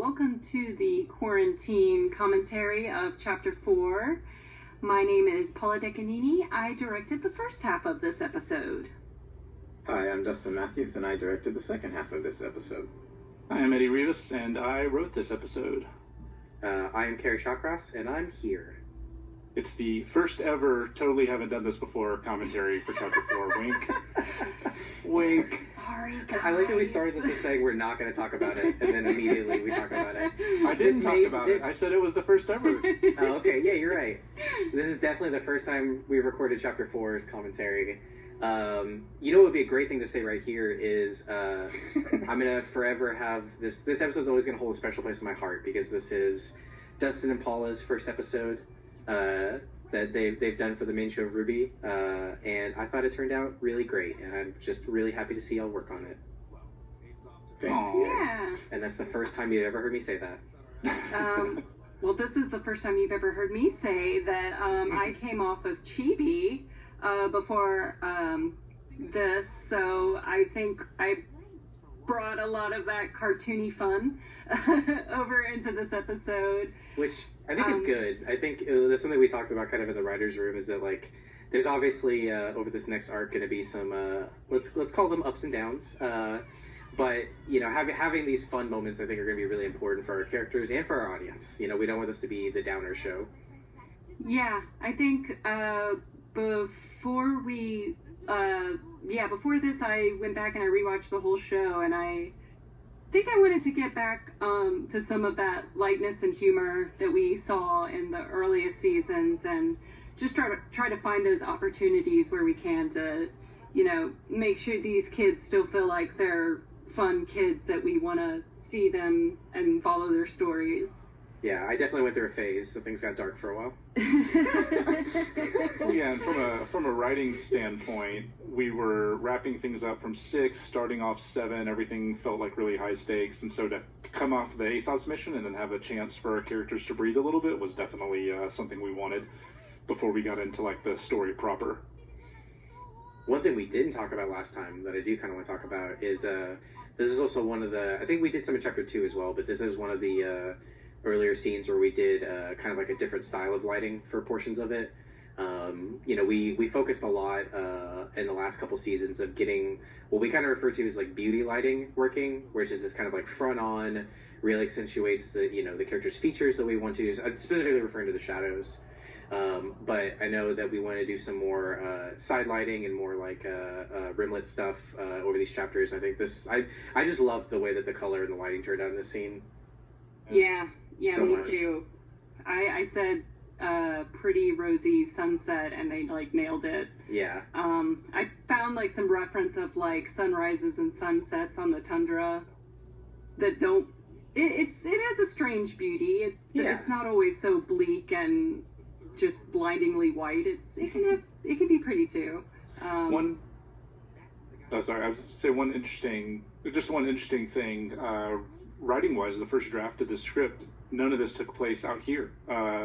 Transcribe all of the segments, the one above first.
welcome to the quarantine commentary of Chapter 4. My name is Paula. I directed the first half of this episode. Hi, I'm Dustin Matthews, and I directed the second half of this episode. Hi, I'm Eddy Rivas, and I wrote this episode. I am Kerry Shawcross, and I'm here. It's the first ever totally haven't done this before commentary for Chapter 4. Wink. Wink. Sorry, guys. I like that we started this with saying we're not going to talk about it, and then immediately we talk about it. I didn't talk about it. I said it was the first ever. Oh, okay. Yeah, you're right. This is definitely the first time we've recorded Chapter 4's commentary. You know what would be a great thing to say right here is I'm going to forever have this episode's always going to hold a special place in my heart because this is Dustin and Paula's first episode that they've done for the main show of RWBY, and I thought it turned out really great, and I'm just really happy to see y'all work on it. Thanks. Yeah. And that's the first time you've ever heard me say that. Well, this is the first time you've ever heard me say that I came off of Chibi before this, so I think I brought a lot of that cartoony fun over into this episode. Which I think is good. I think there's something we talked about kind of in the writer's room is that, like, there's obviously over this next arc going to be some, let's call them ups and downs. But, you know, having these fun moments I think are going to be really important for our characters and for our audience. You know, we don't want this to be the downer show. Yeah, I think before this I went back and I rewatched the whole show, and I think I wanted to get back to some of that lightness and humor that we saw in the earliest seasons, and just try to find those opportunities where we can to, you know, make sure these kids still feel like they're fun kids that we want to see them and follow their stories. Yeah, I definitely went through a phase, so things got dark for a while. Yeah, and from a writing standpoint, we were wrapping things up from 6, starting off 7. Everything felt like really high stakes, and so to come off the Aesop's mission and then have a chance for our characters to breathe a little bit was definitely something we wanted before we got into like the story proper. One thing we didn't talk about last time that I do kind of want to talk about is this is also one of the, I think we did some in Chapter 2 as well, but this is one of the earlier scenes where we did kind of like a different style of lighting for portions of it. You know, we focused a lot in the last couple seasons of getting what we kind of refer to as like beauty lighting working, which is this kind of like front on, really accentuates the, you know, the character's features that we want to use. I'm specifically referring to the shadows. But I know that we want to do some more side lighting and more like rimlet stuff over these chapters. I think I just love the way that the color and the lighting turned out in this scene. Yeah, So me much. too. I said pretty rosy sunset, and they like nailed it. Yeah. I found like some reference of like sunrises and sunsets on the tundra that don't. It has a strange beauty. It's not always so bleak and just blindingly white. It can be pretty too. I was to say one interesting thing. Writing wise, the first draft of the script, none of this took place out here.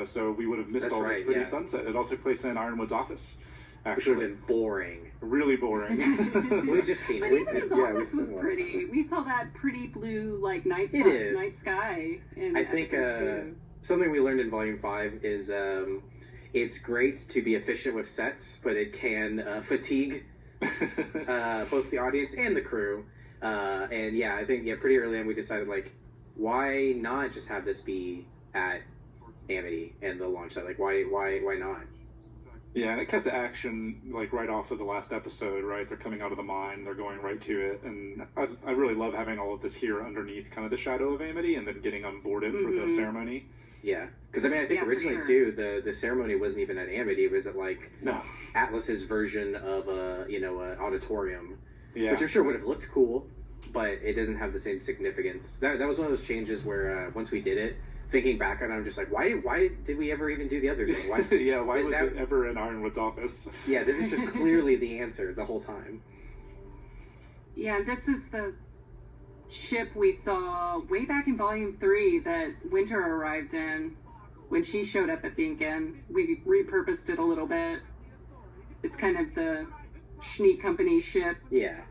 So we would have missed all this pretty sunset. It all took place in Ironwood's office. Actually, Which would have been boring. Really boring. We've just seen But it. even his office was pretty. We saw that pretty blue like night sky. I think something we learned in Volume 5 is it's great to be efficient with sets, but it can fatigue both the audience and the crew. And yeah, I think pretty early on we decided like, why not just have this be at Amity and the launch site? Like, why not? Yeah, and it kept the action like right off of the last episode, right? They're coming out of the mine, they're going right to it, and I really love having all of this here underneath kind of the shadow of Amity, and then getting on board it for the ceremony. Yeah, because I mean, I think originally too, the ceremony wasn't even at Amity; it was at like Atlas's version of an auditorium, which I'm sure would have looked cool, but it doesn't have the same significance. That was one of those changes where once we did it, thinking back on it, I'm just like, why did we ever even do the other thing? Why, why was it ever in Ironwood's office? Yeah, this is just clearly the answer the whole time. Yeah, this is the ship we saw way back in Volume 3 that Winter arrived in when she showed up at Beacon. We repurposed it a little bit. It's kind of the Schnee company ship. Yeah.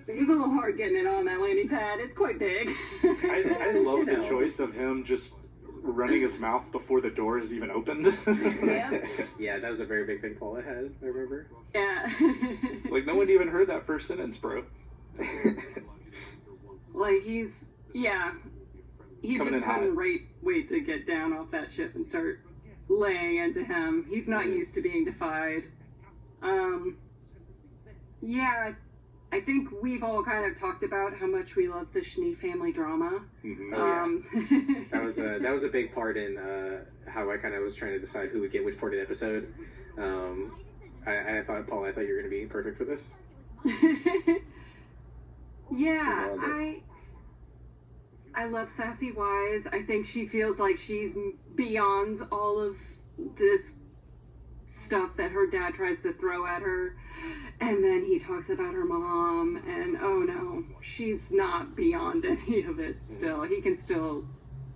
It was a little hard getting it on that landing pad. It's quite big. I I love the choice of him just running his mouth before the door is even opened. Yeah, that was a very big thing Paula had, I remember. Yeah. Like, no one even heard that first sentence, bro. Like, he just coming in hot. couldn't wait to get down off that ship and start laying into him. He's not used to being defied. Yeah, I think we've all kind of talked about how much we love the Schnee family drama. Mm-hmm. That was a big part in how I kind of was trying to decide who would get which part of the episode. I thought, Paul, you were going to be perfect for this. Yeah, I love Sassy Weiss. I think she feels like she's beyond all of this stuff that her dad tries to throw at her. And then he talks about her mom, and oh no, she's not beyond any of it still. He can still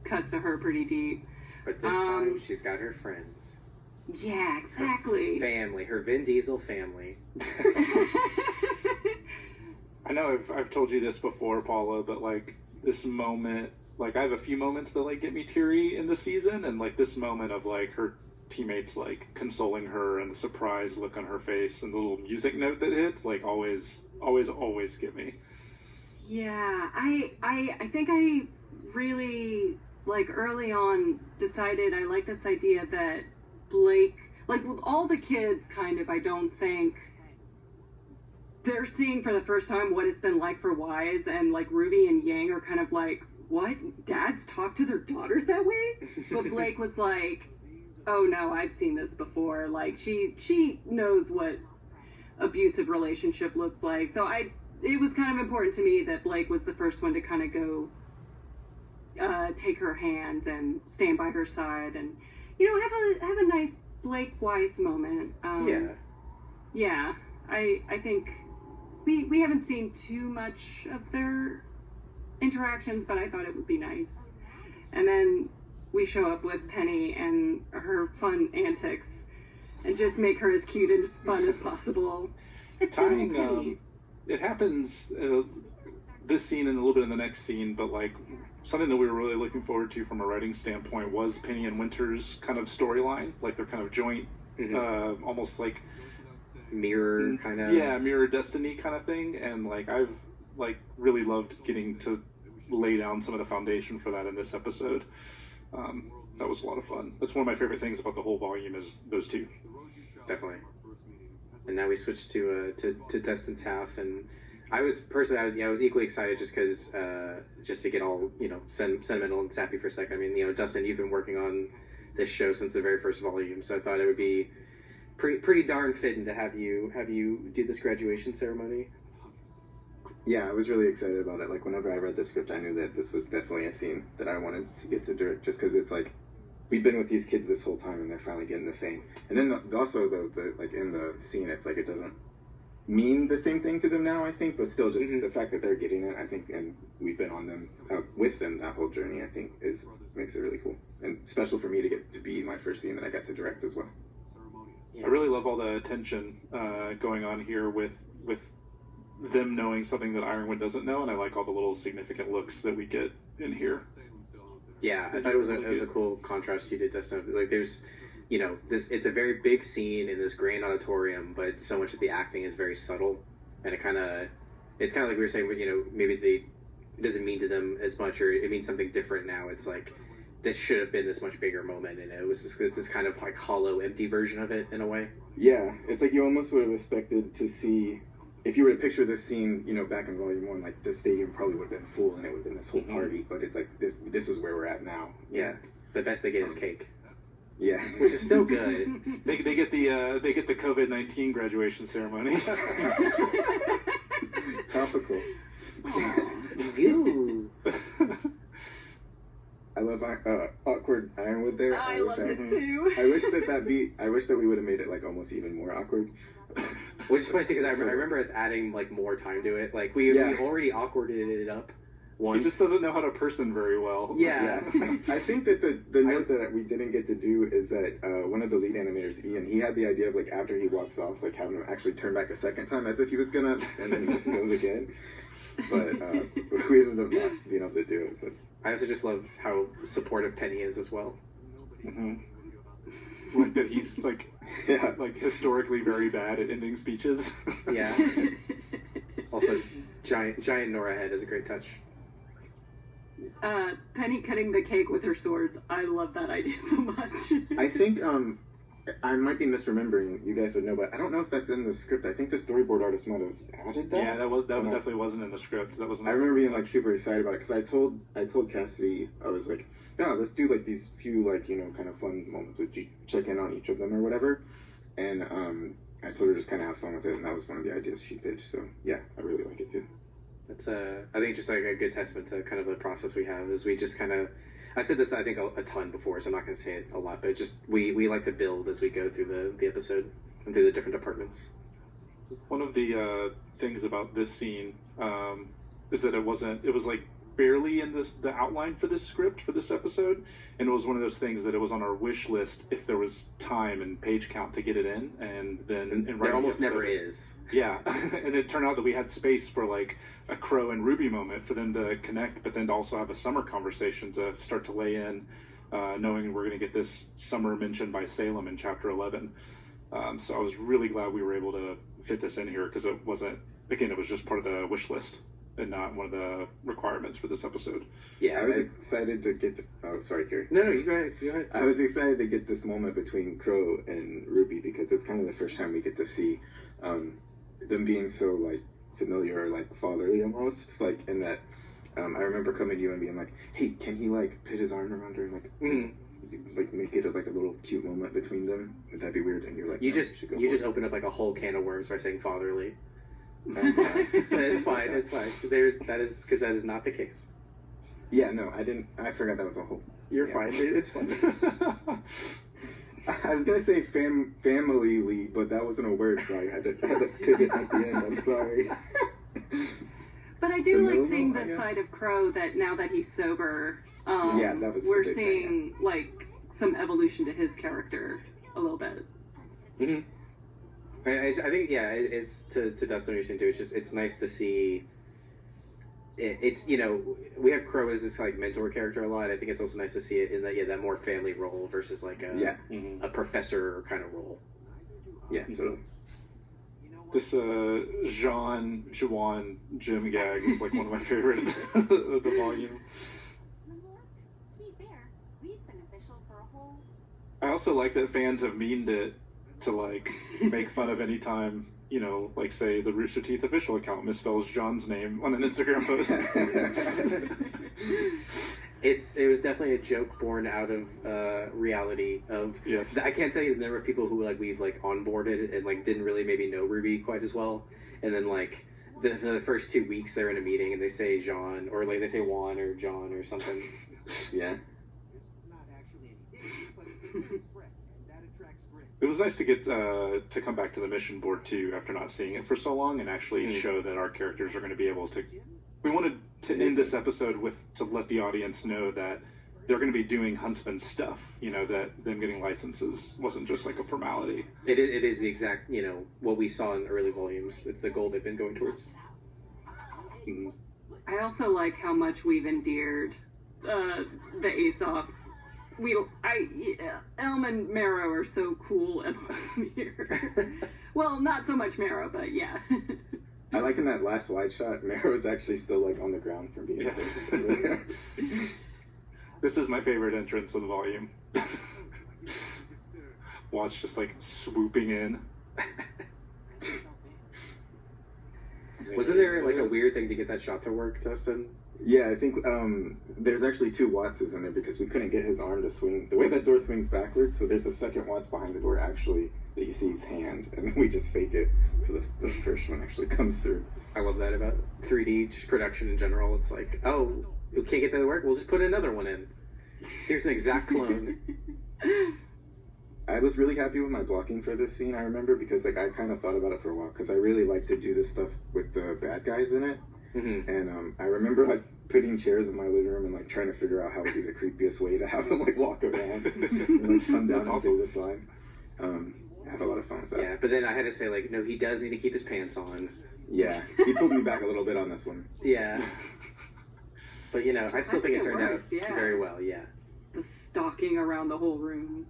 cut to her pretty deep. But this time, she's got her friends. Yeah, exactly. Her family, her Vin Diesel family. I know I've told you this before, Paula, but like this moment, like I have a few moments that like get me teary in the season, and like this moment of like her teammates like consoling her and the surprise look on her face and the little music note that hits, like always get me. Yeah, I think I really like early on decided I like this idea that Blake, like with all the kids kind of, I don't think they're seeing for the first time what it's been like for Weiss, and like Ruby and Yang are kind of like, what? Dads talk to their daughters that way? But Blake was like, oh no, I've seen this before. Like she knows what abusive relationship looks like. So it was kind of important to me that Blake was the first one to kind of go take her hand and stand by her side, and have a nice Blake Weiss moment. Yeah. I think we haven't seen too much of their interactions, but I thought it would be nice. And then we show up with Penny and her fun antics and just make her as cute and as fun as possible. It's Penny. It happens this scene and a little bit in the next scene, but like something that we were really looking forward to from a writing standpoint was Penny and Winter's kind of storyline, like their kind of joint, almost like mirror kind of mirror destiny kind of thing. And like I've like really loved getting to lay down some of the foundation for that in this episode. That was a lot of fun. That's one of my favorite things about the whole volume is those two. Definitely. And now we switch to Dustin's half, and I was equally excited just because just to get all sentimental and sappy for a second. I mean, Dustin, you've been working on this show since the very first volume, so I thought it would be pretty darn fitting to have you do this graduation ceremony. Yeah, I was really excited about it. Like, whenever I read the script, I knew that this was definitely a scene that I wanted to get to direct, just because it's like, we've been with these kids this whole time, and they're finally getting the thing. And then also, the like, in the scene, it's like, it doesn't mean the same thing to them now, I think, but still, just the fact that they're getting it, I think, and we've been on them, with them that whole journey, I think, makes it really cool. And special for me to get to be my first scene that I got to direct as well. I really love all the tension going on here with them knowing something that Ironwood doesn't know, and I like all the little significant looks that we get in here. Yeah, I thought it was a cool contrast you did, Dustin. Like, there's, it's a very big scene in this grand auditorium, but so much of the acting is very subtle, and it's kind of like we were saying, maybe it doesn't mean to them as much, or it means something different now. It's like, this should have been this much bigger moment, and it's this kind of like hollow, empty version of it in a way. Yeah, it's like you almost would have expected to see, if you were to picture this scene, back in Volume 1, like, the stadium probably would have been full, and it would have been this whole party, but it's like, this is where we're at now. Yeah, the best they get is cake. Yeah. Which is still good. They get the COVID-19 graduation ceremony. Topical. Goo. I love awkward Ironwood there. I love it too. I wish that we would have made it like almost even more awkward. Which is funny because I remember us adding like more time to it. Like we already awkwarded it up once. He just doesn't know how to person very well. Yeah. I think that the note that we didn't get to do is that one of the lead animators, Ian, he had the idea of like after he walks off, like having him actually turn back a second time as if he was gonna, and then he just goes again. but we ended up not being able to do it. But I also just love how supportive Penny is as well. Like that he's like historically very bad at ending speeches. Yeah. Also, giant Nora head is a great touch. Penny cutting the cake with her swords. I love that idea so much. I think I might be misremembering. You guys would know, but I don't know if that's in the script. I think the storyboard artist might have added that. Yeah, that definitely wasn't in the script. That was. I remember being like super excited about it because I told Cassidy, I was like, yeah, let's do like these few like kind of fun moments with check in on each of them or whatever, and I told her just kind of have fun with it, and that was one of the ideas she pitched. So yeah, I really like it too. That's I think just like a good testament to kind of the process we have is we just kind of. I've said this I think a ton before, so I'm not going to say it a lot, but just we like to build as we go through the episode and through the different departments. One of the things about this scene is that it was like barely in the outline for this script for this episode, and it was one of those things that it was on our wish list if there was time and page count to get it in, and then there almost never is. Yeah, and it turned out that we had space for like a Crow and RWBY moment for them to connect, but then to also have a summer conversation to start to lay in, knowing we're going to get this summer mentioned by Salem in chapter 11. So I was really glad we were able to fit this in here because it wasn't, again, it was just part of the wish list and not one of the requirements for this episode. Yeah, I was excited to get to... Oh, sorry, Kerry. No, you go ahead. Go ahead. I was excited to get this moment between Crow and RWBY because it's kind of the first time we get to see them being so, like, familiar or, like, fatherly almost. Like, in that... I remember coming to you and being like, hey, can he, like, put his arm around her and, like... like make it like a little cute moment between them? Would that be weird? And you're like, you just opened up like a whole can of worms by saying fatherly. It's fine. It's fine. That is because that is not the case. Yeah, no, I didn't. I forgot that was a whole. You're fine. It's fine. I was gonna say family, but that wasn't a word, so I had to pivot at the end. I'm sorry. But I do like seeing this side of Crow that now that he's sober. Yeah, that was we're seeing like some evolution to his character a little bit. Mm-hmm. I think it's to Dustin you're saying too. It's nice to see. It's we have Crow as this like mentor character a lot. I think it's also nice to see it in that more family role versus like a professor kind of role. Yeah, totally. This Juan Jim gag is like one of my favorite of the volume. I also like that fans have memed it to like make fun of any time, like say the Rooster Teeth official account misspells John's name on an Instagram post. It was definitely a joke born out of reality of yes. I can't tell you the number of people who like we've like onboarded and like didn't really maybe know RWBY quite as well, and then like the first 2 weeks they're in a meeting and they say John or like they say Juan or John or something. Yeah. It was nice to get to come back to the mission board too after not seeing it for so long and actually show that our characters are going to be able to. We wanted to end this episode to let the audience know that they're going to be doing Huntsman stuff. That them getting licenses wasn't just like a formality. It is the exact what we saw in early volumes. It's the goal they've been going towards. Mm-hmm. I also like how much we've endeared the Aesops. Elm and Marrow are so cool and awesome here. Well, not so much Marrow, but yeah. I like in that last wide shot, Marrow is actually still like on the ground from being there. This is my favorite entrance of the volume. Watch just like swooping in. Wasn't there like a weird thing to get that shot to work, Dustin? Yeah, I think there's actually 2 Wattses in there because we couldn't get his arm to swing the way that door swings backwards. So there's a second Watts behind the door actually that you see his hand, and then we just fake it so the first one actually comes through. I love that about 3D, just production in general. It's like, oh, we can't get that to work. We'll just put another one in. Here's an exact clone. I was really happy with my blocking for this scene. I remember because like I kind of thought about it for a while because I really like to do this stuff with the bad guys in it. Mm-hmm. And I remember like putting chairs in my living room and like trying to figure out how would be the creepiest way to have them like walk around and like come down and say this line. I had a lot of fun with that. Yeah, but then I had to say like, no, he does need to keep his pants on. Yeah, he pulled me back a little bit on this one. Yeah. But, you know, I still think it turned out works, yeah. very well, yeah. The stalking around the whole room.